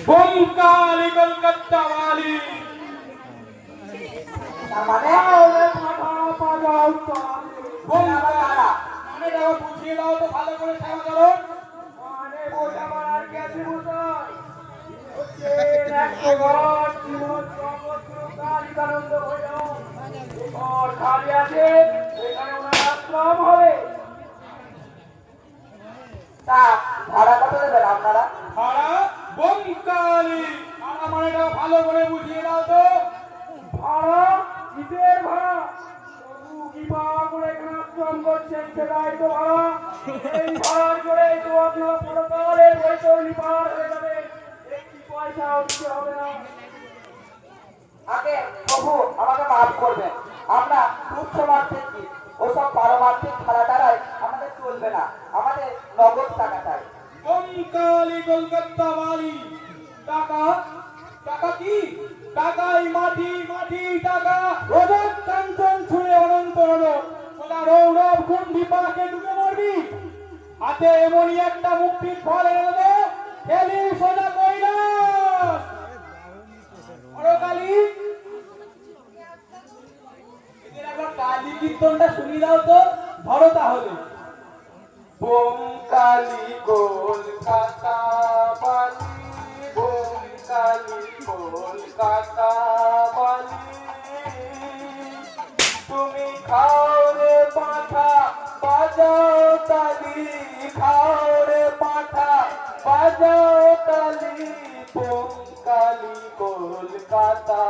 বঙ্কালি কলকাতা वाली মানে বুঝিয়ে দাও তো ভালো করে সেবা করো। মানে বোঝা মারার গেছে বোঝায় হচ্ছে এক ঘর জীবন জগৎ কালিকানন্দ হইল ঘর খালি আছে এখানে ওনার আশ্রম হবে। তা ভাড়া কত দেবেন আপনারা? ভাড়া বঙ্কালি ভাড়া মানেটা ভালো করে বুঝিয়ে দাও তো। ভাড়া কিসের ভাড়া? তবু কি পাওয়া করে এখানে আশ্রম করছেন সেটাই তো ভাড়া। এই ভাড়ার করে তো আপনার পরকালের বৈতরণী পার হয়ে যাবে, একটি পয়সাও দিতে হবে না। আগে প্রভু আমাকে মাফ করবেন, আমরা তুচ্ছ মাত্রিক কি ওসব পারমার্থিক ভাড়া দ্বারাই আমাদের চলবে না, আমাদের নগদ টাকা চাই। বঙ্কালি কলকাতা वाली টাকা টাকা কি টাকাই মাটি মাটি টাকা রোদক কাঞ্চন ছুঁড়ে অনন্ত রোদক সোজা রৌরব কুণ্ডি পাকে ডুবে মরবি। হাতে এমনই একটা মুক্তির ফল এনে দেবো, খেলি সোজা কৈলাস। পরকালি এদের একবার কালী কীর্তনটা শুনিয়ে দাও তো, ধরো তাহলে। বঙ্কালি কলকাতা বালি, বঙ্কালি কলকাতা বালি, তুমি খাও রে পাঁঠা বাজাও তালি, খাও রে পাঁঠা বাজাও তালি, বঙ্কালি কলকাতা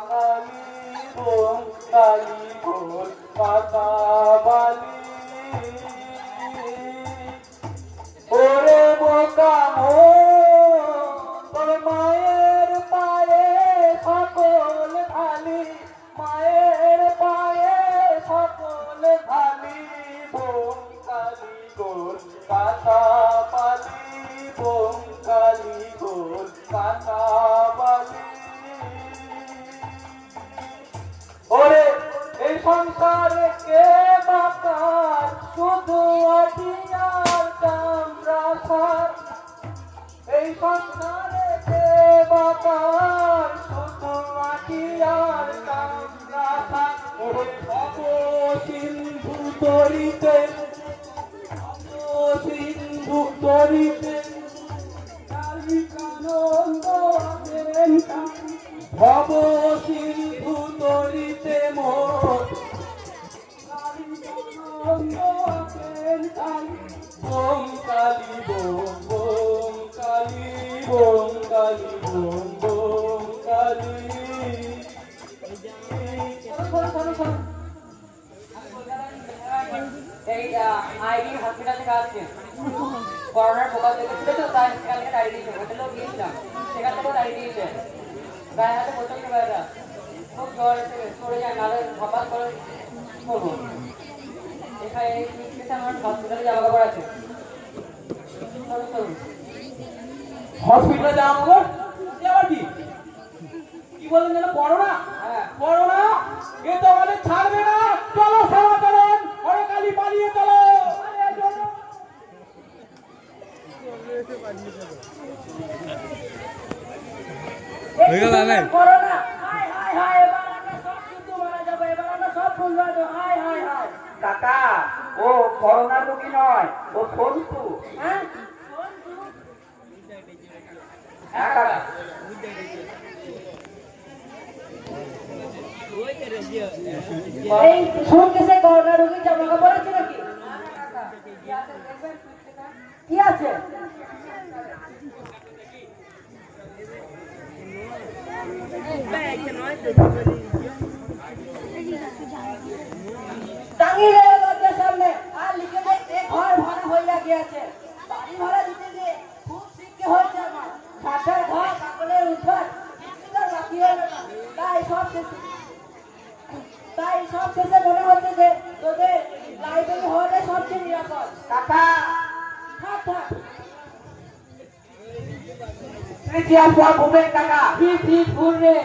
বালি, বঙ্কালি কলকাতা বালি। ওরে বোকা তোর মায়ের পায়ে সকল ঢালি, মায়ের পায়ে সকল ঢালি, বঙ্কালি কলকাতা বালি, বঙ্কালি কলকাতা বালি। ওরে এই সংসারে কে বাকার শুধু অধিয়ার কামরাসার, এই সংসারে কে বাকার শুধু অধিয়ার কামরাসার। ওরে ভব সিন্ধু তরিতে, ভব সিন্ধু তরিতে কালিকানন্দ আছেন, ভব সিন্ধু তরিতে মোর কালিকানন্দ আছেন। বঙ্কালি বঙ্কালি বঙ্কালি বঙ্কালি। এই আইডি হসপিটাল থেকে আসছে, করোনার প্রকাশ দেখেছিল তো, তাই সেখান থেকে ডায়েরি দিয়েছে, হোটেলেও গিয়েছিলাম, সেখান থেকেও ডায়েরি দিয়েছে। গায়ে হাতে প্রচন্ড ব্যথা, খুব জ্বর এসে সরে যায়, নাহলে হঠাৎ করে করবো। এখানে আমার হসপিটালে যাওয়া কাপড় আছে, চলুন চলুন। হসপিটালে যাওয়া খবর আবার কি কি বলেন যেন? করোনা? হ্যাঁ করোনা এ তো আমাদের ছাড়বে না। চলো সেবা করুন, পরকালি পালিয়ে চলো। করোনা হায় হায় হায়, এবার আমরা সব শুদ্ধ মারা যাবো, এবার আমরা সব ভুল যাবো। হায় হায় হায়। কাকা ও করোনার রোগী নয়, ও সন্তু। হ্যাঁ হ্যাঁ কাকা। এই শুনতেছে করোনা রোগী জামা কাপড় আছে নাকি? কি আছে? টাঙিয়ে দেবে দরজার সামনে আর লিখে দে ঘর ভাড়া হইয়া গিয়েছে, বাড়ি ভাড়া দিতে যে খুব শিক্ষা হয়েছে আমার, ছাদের ঘর কাকলের উদ্ধার বাকি হলো না। তাই সব শেষে মনে হচ্ছে যে তোদের লাইব্রেরি হওয়াটাই সবচেয়ে নিরাপদ। কাকা থাক থাক, তুই কি আসবা ভূপেন কাকা? কি ঘুরবে